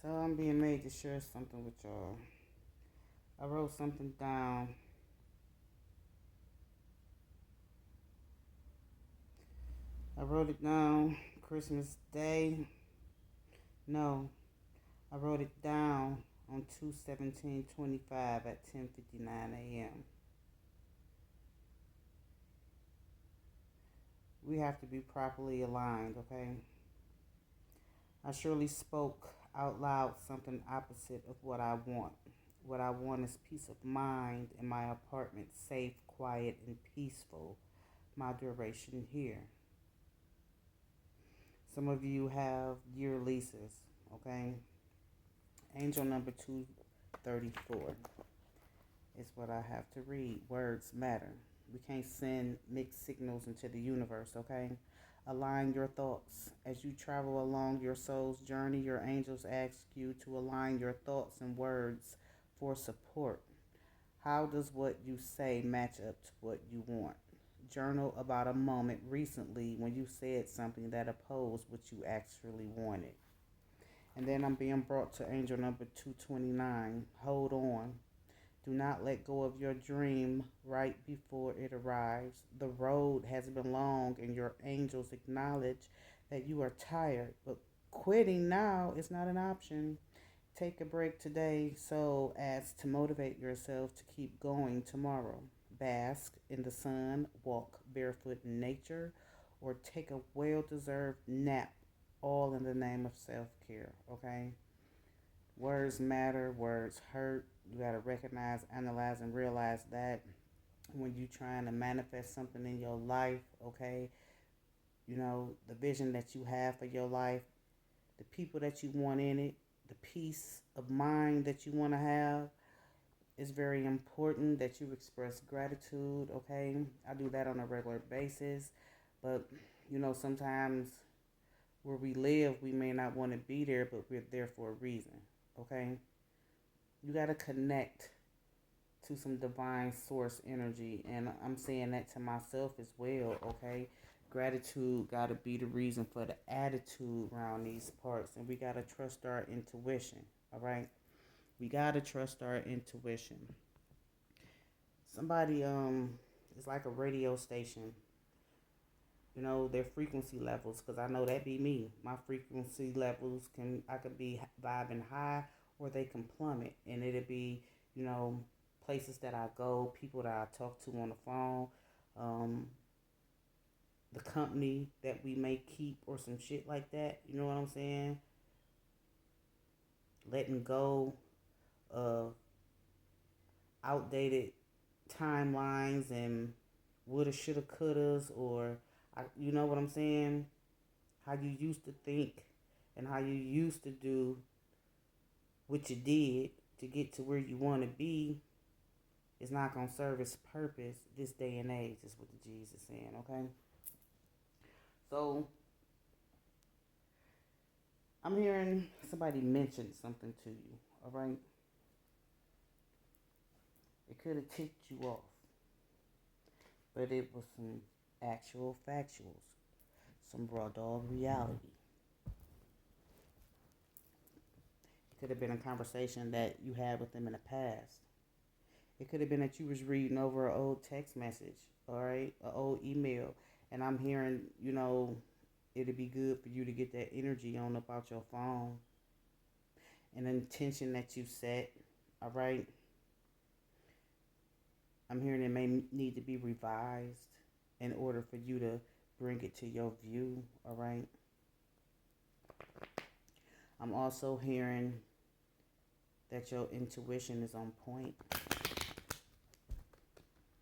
So I'm being made to share something with y'all. I wrote something down. I wrote it down Christmas Day. No, I wrote it down on 2/17/25 at 10:59 a.m. We have to be properly aligned, okay? I surely spoke out loud something opposite of what I want. What I want is peace of mind in my apartment, safe, quiet, and peaceful. My duration here. Some of you have year leases, okay? Angel number 234 is what I have to read. Words matter. We can't send mixed signals into the universe, okay? Align your thoughts. As you travel along your soul's journey, your angels ask you to align your thoughts and words for support. How does what you say match up to what you want? Journal about a moment recently when you said something that opposed what you actually wanted. And then I'm being brought to angel number 229. Hold on. Do not let go of your dream right before it arrives. The road has been long, and your angels acknowledge that you are tired, but quitting now is not an option. Take a break today so as to motivate yourself to keep going tomorrow. Bask in the sun, walk barefoot in nature, or take a well deserved nap, all in the name of self care, okay? Words matter, words hurt. You got to recognize, analyze, and realize that when you're trying to manifest something in your life, okay, the vision that you have for your life, the people that you want in it, the peace of mind that you want to have, it's very important that you express gratitude, okay? I do that on a regular basis, but sometimes where we live, we may not want to be there, but we're there for a reason, okay? You got to connect to some divine source energy, and I'm saying that to myself as well, okay? Gratitude got to be the reason for the attitude around these parts, and we got to trust our intuition, all right? We got to trust our intuition. Somebody it's like a radio station, their frequency levels, because I know that be me. My frequency levels I could be vibing high, or they can plummet, and it'll be places that I go, people that I talk to on the phone, um, the company that we may keep, or some shit like that. You know what I'm saying? Letting go of outdated timelines and woulda, shoulda, couldas, or you know what I'm saying? How you used to think and how you used to do what you did to get to where you want to be is not going to serve its purpose this day and age, is what the Jesus is saying, okay? So, I'm hearing somebody mention something to you, all right? It could have ticked you off, but it was some actual factuals, some raw dog reality. It could have been a conversation that you had with them in the past. It could have been that you was reading over an old text message, all right, an old email, and I'm hearing, it'd be good for you to get that energy on about your phone, an intention that you set, all right. I'm hearing it may need to be revised in order for you to bring it to your view, all right. I'm also hearing that your intuition is on point.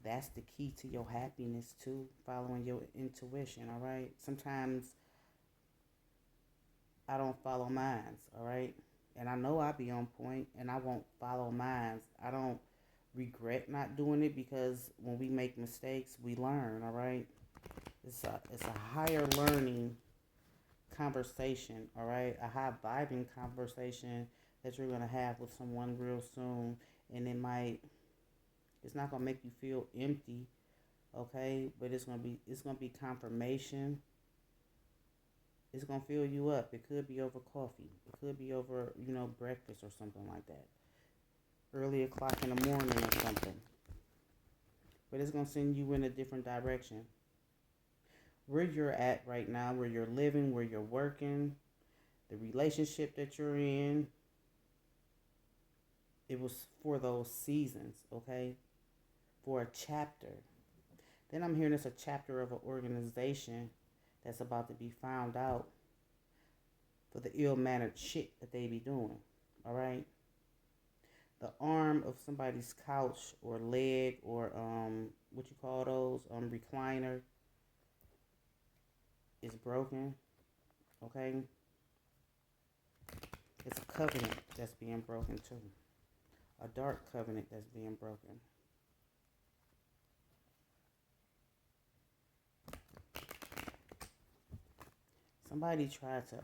That's the key to your happiness too, following your intuition, all right? Sometimes I don't follow mines, all right? And I know I be on point and I won't follow mines. I don't regret not doing it, because when we make mistakes, we learn, all right? It's a higher learning conversation, all right? A high vibing conversation that you're going to have with someone real soon, and it's not going to make you feel empty, okay? But it's going to be confirmation It's gonna fill you up. It could be over coffee. It could be over, breakfast or something like that. Early o'clock in the morning or something. But it's gonna send you in a different direction. Where you're at right now, where you're living, where you're working, the relationship that you're in, it was for those seasons, okay? For a chapter. Then I'm hearing it's a chapter of an organization that's about to be found out for the ill-mannered shit that they be doing, all right? The arm of somebody's couch or leg or what you call those, recliner is broken, okay? It's a covenant that's being broken too. A dark covenant that's being broken. Somebody tried to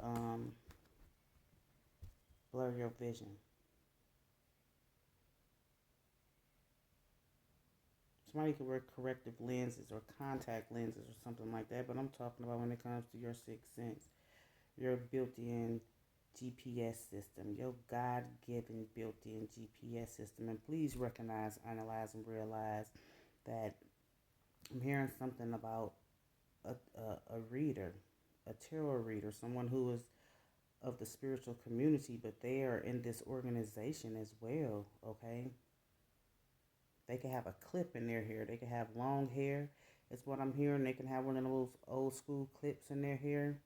blur your vision. Somebody could wear corrective lenses or contact lenses or something like that, but I'm talking about when it comes to your sixth sense, your built-in GPS system, your God-given built-in GPS system. And please recognize, analyze, and realize that I'm hearing something about a reader, a tarot reader, someone who is of the spiritual community, but they are in this organization as well, okay? They can have a clip in their hair. They can have long hair. That's what I'm hearing. They can have one of those old school clips in their hair.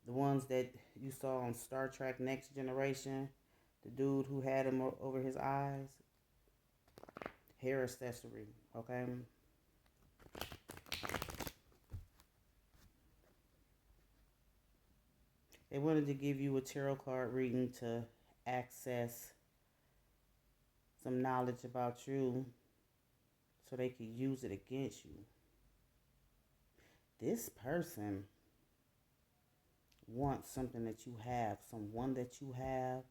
The ones that you saw on Star Trek Next Generation. The dude who had them over his eyes. Hair accessory, okay? They wanted to give you a tarot card reading to access some knowledge about you so they could use it against you. This person wants something that you have, someone that you have.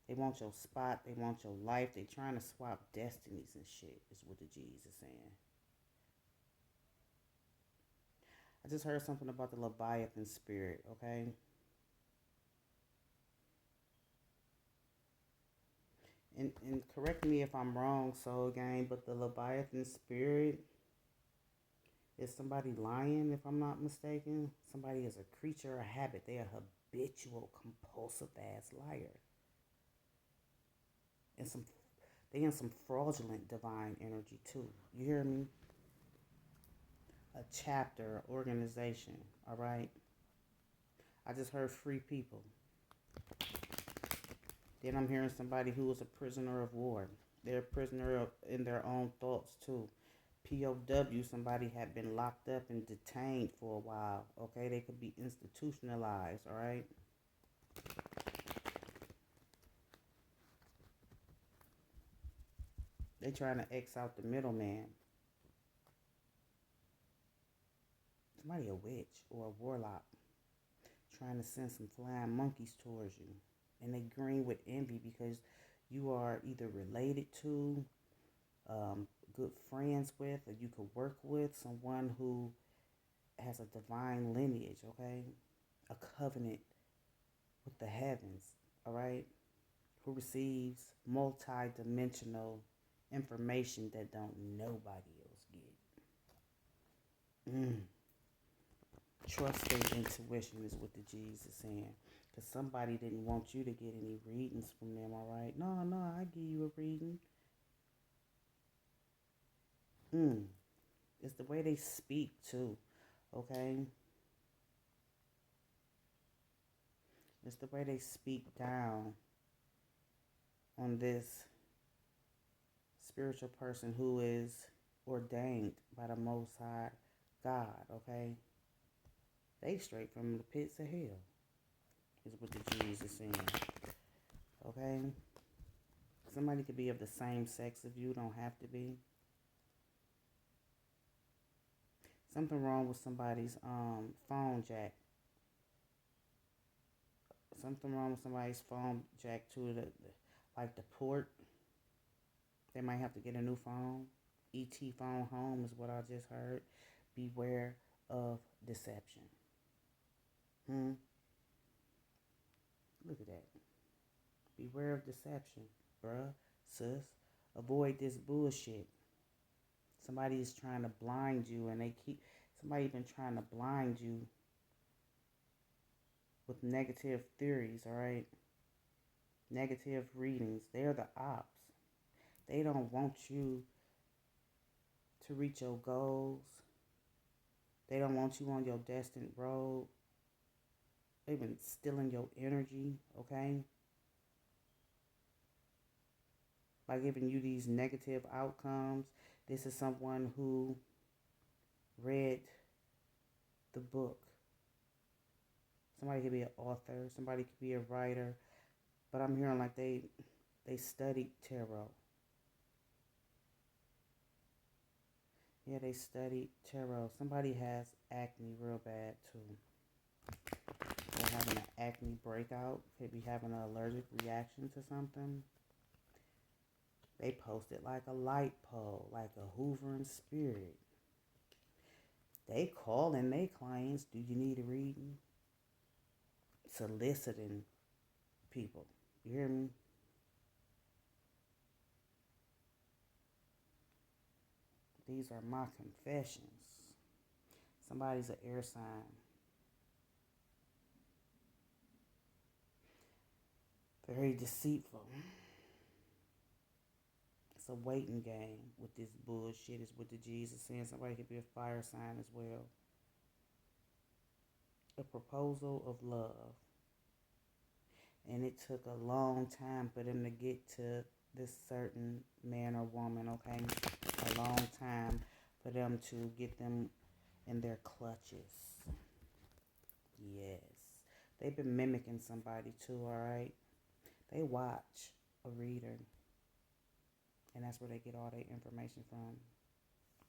They want your spot. They want your life. They trying to swap destinies and shit is what the G's is saying. I just heard something about the Leviathan spirit, okay? And correct me if I'm wrong, Soul Gang, but the Leviathan spirit is somebody lying, if I'm not mistaken. Somebody is a creature, a habit. They are habitual, compulsive ass liar. And they in some fraudulent divine energy too. You hear me? A chapter, organization, all right? I just heard free people. Then I'm hearing somebody who is a prisoner of war. They're a prisoner in their own thoughts too. POW, somebody had been locked up and detained for a while. Okay, they could be institutionalized, all right? They trying to X out the middleman. Somebody a witch or a warlock trying to send some flying monkeys towards you. And they green with envy because you are either related to, good friends with, or you could work with someone who has a divine lineage, okay? A covenant with the heavens, all right? Who receives multi-dimensional information that don't nobody else get. Trust their intuition is what the G's is saying. Because somebody didn't want you to get any readings from them, all right? No, I give you a reading. It's the way they speak, too, okay? It's the way they speak down on this spiritual person who is ordained by the Most High God, okay? They straight from the pits of hell, is what the G's is saying, okay? Somebody could be of the same sex as you, don't have to be. Something wrong with somebody's phone jack. Something wrong with somebody's phone jack to like the port. They might have to get a new phone. ET phone home is what I just heard. Beware of deception. Hmm. Look at that. Beware of deception, bruh, sis. Avoid this bullshit. Somebody is trying to blind you, and somebody been trying to blind you with negative theories, all right? Negative readings. They're the ops. They don't want you to reach your goals. They don't want you on your destined road. They've been stealing your energy, okay? By giving you these negative outcomes. This is someone who read the book. Somebody could be an author. Somebody could be a writer. But I'm hearing like they studied tarot. Yeah, they studied tarot. Somebody has acne real bad too. They're having an acne breakout. Could be having an allergic reaction to something. They posted like a light pole, like a hoovering spirit. They calling their clients, do you need a reading? Soliciting people. You hear me? These are my confessions. Somebody's an air sign. Very deceitful. It's a waiting game with this bullshit. It's with the Jesus saying somebody could be a fire sign as well. A proposal of love. And it took a long time for them to get to this certain man or woman, okay? A long time for them to get them in their clutches. Yes. They've been mimicking somebody too, alright? They watch a reader. And that's where they get all their information from.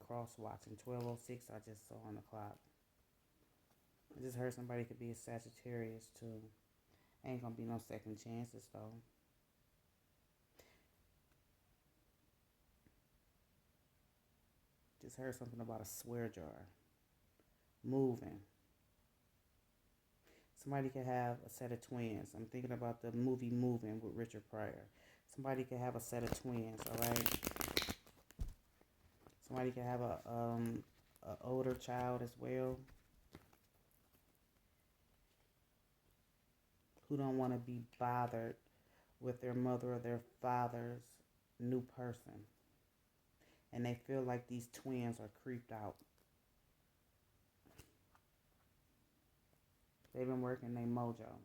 Cross-watching. 12:06 I just saw on the clock. I just heard somebody could be a Sagittarius too. Ain't gonna be no second chances though. Just heard something about a swear jar. Moving. Somebody could have a set of twins. I'm thinking about the movie Moving with Richard Pryor. Somebody could have a set of twins, alright? Somebody could have a older child as well. Who don't want to be bothered with their mother or their father's new person. And they feel like these twins are creeped out. They've been working their mojo.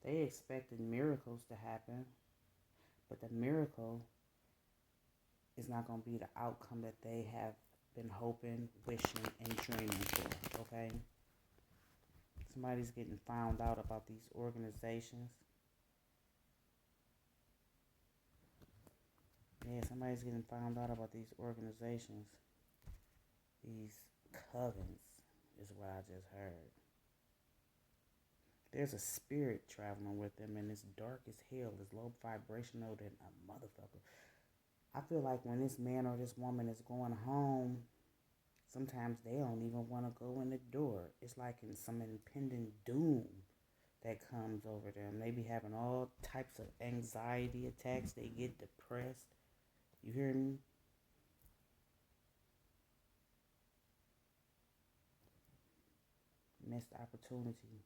They expected miracles to happen, but the miracle is not going to be the outcome that they have been hoping, wishing, and dreaming for, okay? Somebody's getting found out about these organizations. Yeah, somebody's getting found out about these organizations. These covens is what I just heard. There's a spirit traveling with them, and it's dark as hell. It's low vibrational than a motherfucker. I feel like when this man or this woman is going home, sometimes they don't even want to go in the door. It's like in some impending doom that comes over them. They be having all types of anxiety attacks. They get depressed. You hear me? Missed opportunity.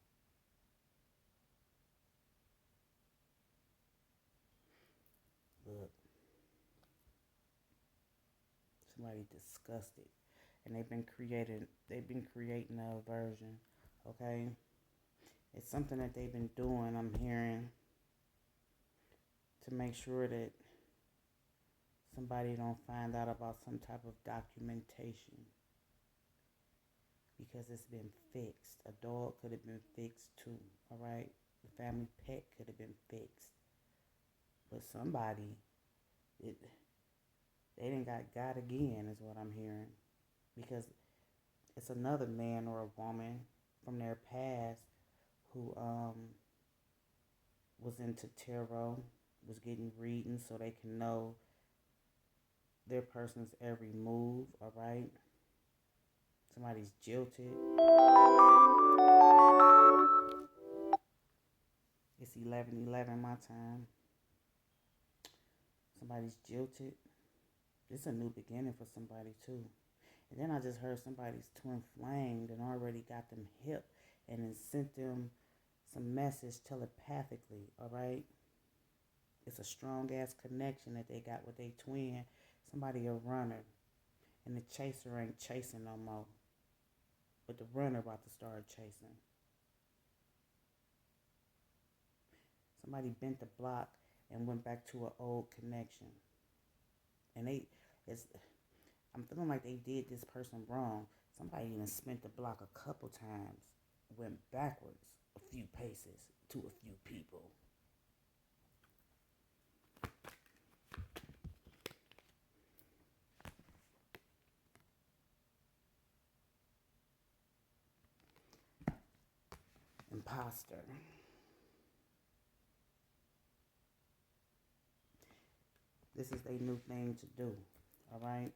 Look. Somebody disgusted. And they've been creating a aversion. Okay? It's something that they've been doing, I'm hearing, to make sure that somebody don't find out about some type of documentation. Because it's been fixed. A dog could have been fixed too. Alright? The family pet could have been fixed. But somebody, they done got again, is what I'm hearing. Because it's another man or a woman from their past who was into tarot, was getting readings so they can know their person's every move, alright? Somebody's jilted. It's 11:11 my time. Somebody's jilted. It's a new beginning for somebody too. And then I just heard somebody's twin flamed and already got them hip and then sent them some message telepathically, all right? It's a strong ass connection that they got with their twin. Somebody a runner. And the chaser ain't chasing no more. But the runner about to start chasing. Somebody bent the block and went back to an old connection. And I'm feeling like they did this person wrong. Somebody even spent the block a couple times, went backwards a few paces to a few people. Imposter. This is their new thing to do, all right?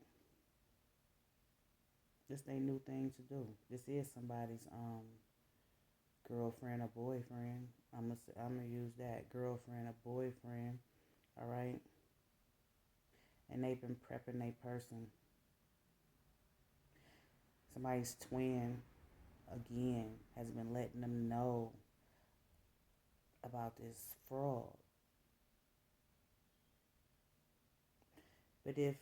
This their new thing to do. This is somebody's girlfriend or boyfriend. I'm gonna use that, girlfriend or boyfriend, all right? And they've been prepping their person. Somebody's twin, again, has been letting them know about this fraud. But if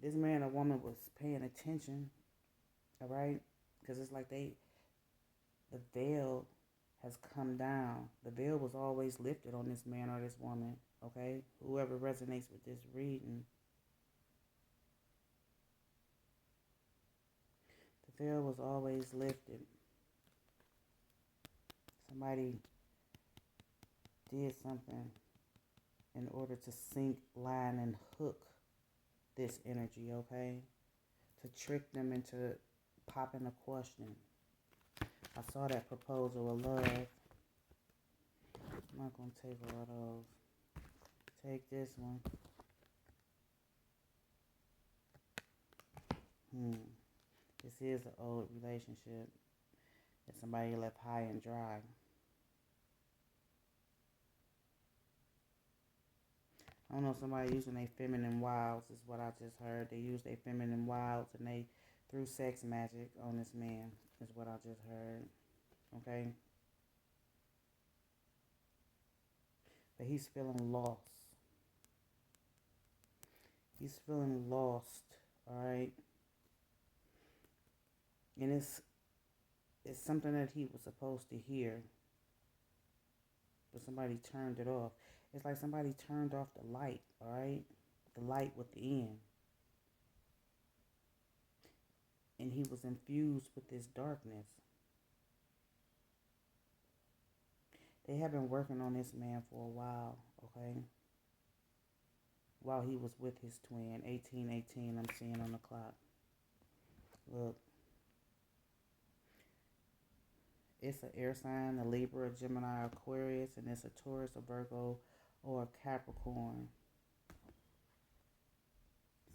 this man or woman was paying attention, all right, because it's like the veil has come down. The veil was always lifted on this man or this woman, okay? Whoever resonates with this reading. The veil was always lifted. Somebody did something in order to sink, line, and hook this energy, okay? To trick them into popping a question. I saw that proposal of love. I'm not going to take all those. Take this one. This is an old relationship that somebody left high and dry. I don't know, somebody using their feminine wiles is what I just heard. They used their feminine wiles and they threw sex magic on this man is what I just heard. Okay? But he's feeling lost. He's feeling lost, alright? And it's something that he was supposed to hear. But somebody turned it off. It's like somebody turned off the light, alright? The light within. And he was infused with this darkness. They have been working on this man for a while, okay? While he was with his twin. 1818, I'm seeing on the clock. Look. It's an air sign, a Libra, a Gemini, Aquarius, and it's a Taurus, a Virgo, or a Capricorn.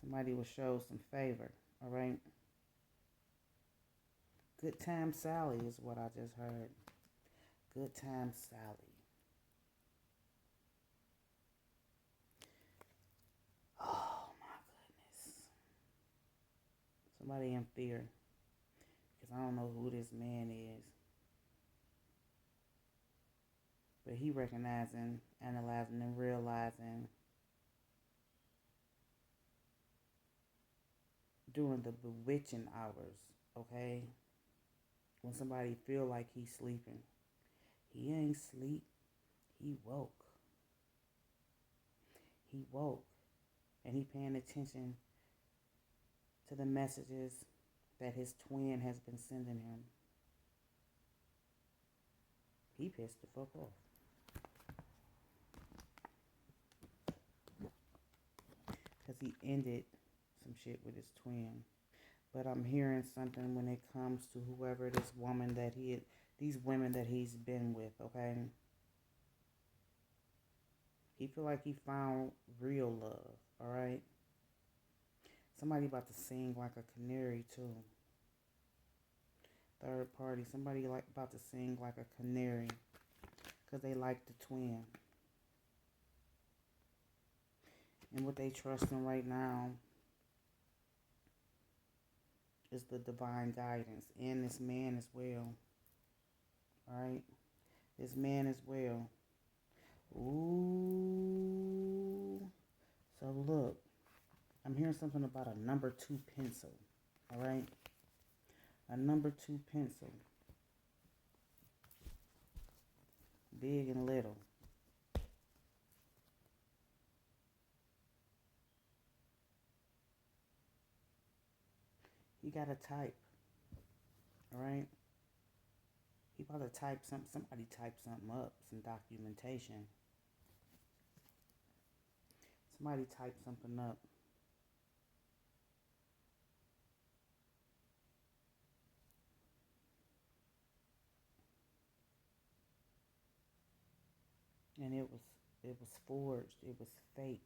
Somebody will show some favor, all right? Good time Sally is what I just heard. Good time Sally. Oh, my goodness. Somebody in fear. Because I don't know who this man is. But he recognizing, analyzing, and realizing during the bewitching hours, okay? When somebody feel like he's sleeping. He ain't sleep. He woke. He woke. And he paying attention to the messages that his twin has been sending him. He pissed the fuck off. Because he ended some shit with his twin. But I'm hearing something when it comes to whoever this woman that these women that he's been with, okay? He feel like he found real love, alright? Somebody about to sing like a canary too. Third party. Somebody like about to sing like a canary because they like the twin. And what they trust in right now is the divine guidance and this man as well. Alright? This man as well. Ooh. So look, I'm hearing something about a number 2 pencil. Alright? A number 2 pencil. Big and little. He got to type. Alright? He about to type something. Somebody type something up. Some documentation. Somebody type something up. And it was forged. It was fake.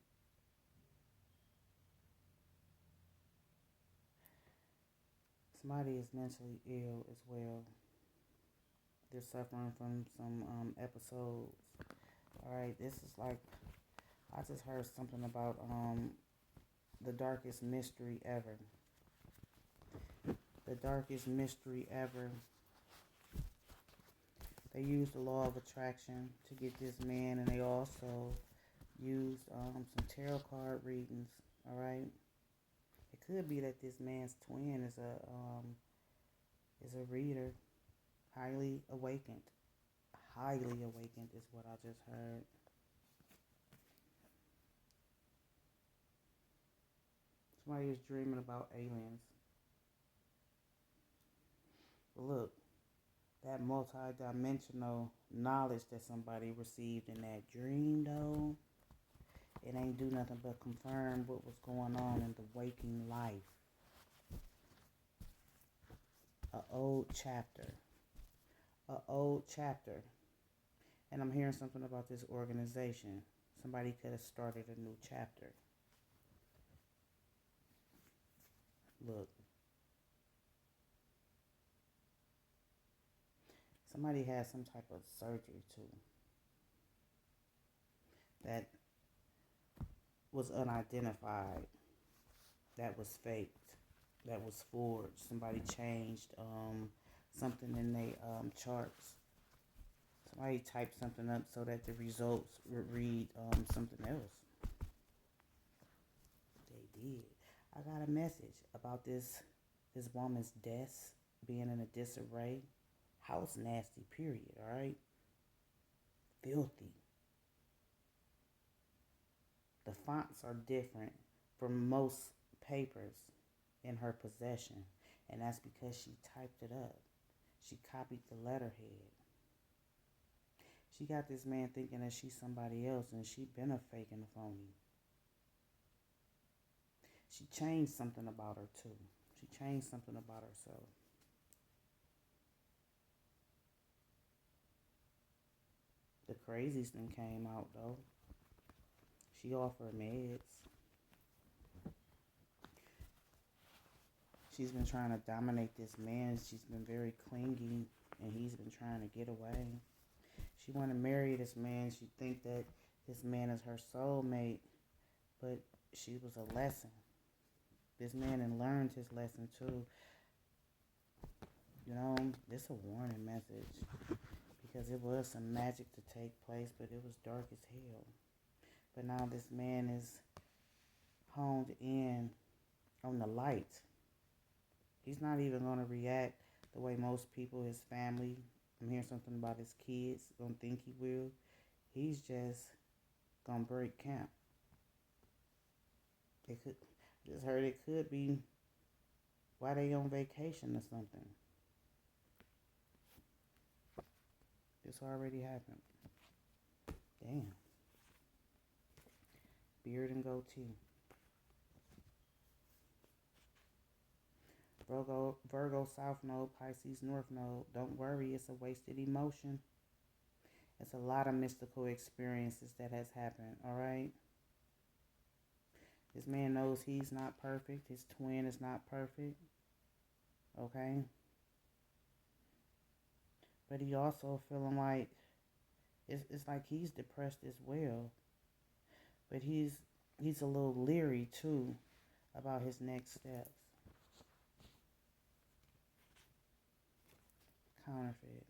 Somebody is mentally ill as well. They're suffering from some episodes. Alright, this is like, I just heard something about the darkest mystery ever. The darkest mystery ever. They used the law of attraction to get this man, and they also used some tarot card readings. Alright? It could be that this man's twin is a reader. Highly awakened. Highly awakened is what I just heard. Somebody is dreaming about aliens. But look, that multi-dimensional knowledge that somebody received in that dream, though, it ain't do nothing but confirm what was going on in the waking life. A old chapter. And I'm hearing something about this organization. Somebody could have started a new chapter. Look. Somebody had some type of surgery too. That was unidentified. That was faked. That was forged. Somebody changed something in their charts. Somebody typed something up so that the results would read something else. They did. I got a message about this woman's desk being in a disarray. House nasty, period, alright? Filthy. The fonts are different from most papers in her possession, and that's because she typed it up. She copied the letterhead. She got this man thinking that she's somebody else, and she been a fake and a phony. She changed something about her too. She changed something about herself. The craziest thing came out though. She offered meds. She's been trying to dominate this man. She's been very clingy, and he's been trying to get away. She want to marry this man. She think that this man is her soulmate, but she was a lesson. This man had learned his lesson too. You know, this is a warning message, because it was some magic to take place, but it was dark as hell. But now this man is honed in on the light. He's not even going to react the way most people, his family, I'm hearing something about his kids, don't think he will. He's just going to break camp. Just heard it could be why they on vacation or something. This already happened. Damn. Beard and goatee. Virgo South Node, Pisces North Node. Don't worry, it's a wasted emotion. It's a lot of mystical experiences that has happened, alright? This man knows he's not perfect. His twin is not perfect. Okay? But he also feeling like it's like he's depressed as well. But he's a little leery too about his next steps. Counterfeit.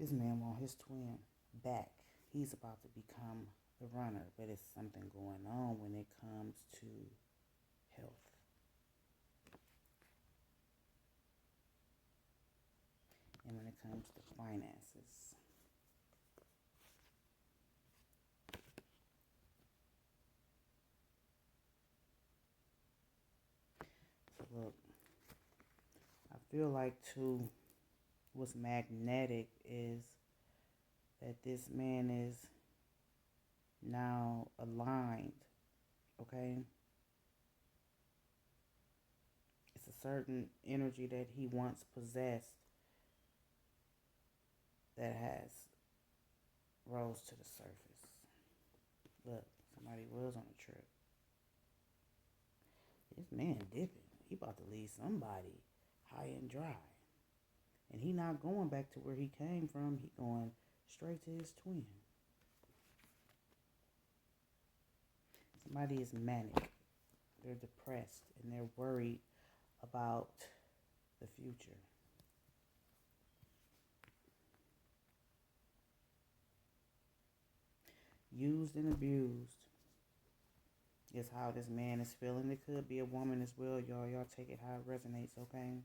This man want his twin back. He's about to become the runner, but it's something going on when it comes to health. And when it comes to finances. So look, I feel like too, what's magnetic is that this man is now aligned, okay? It's a certain energy that he once possessed that has rose to the surface. Look, somebody was on a trip. This man dipping. He about to leave somebody high and dry. And he not going back to where he came from. He going straight to his twin. Somebody is manic. They're depressed and they're worried about the future. Used and abused is how this man is feeling. It could be a woman as well, y'all. Y'all take it how it resonates, okay?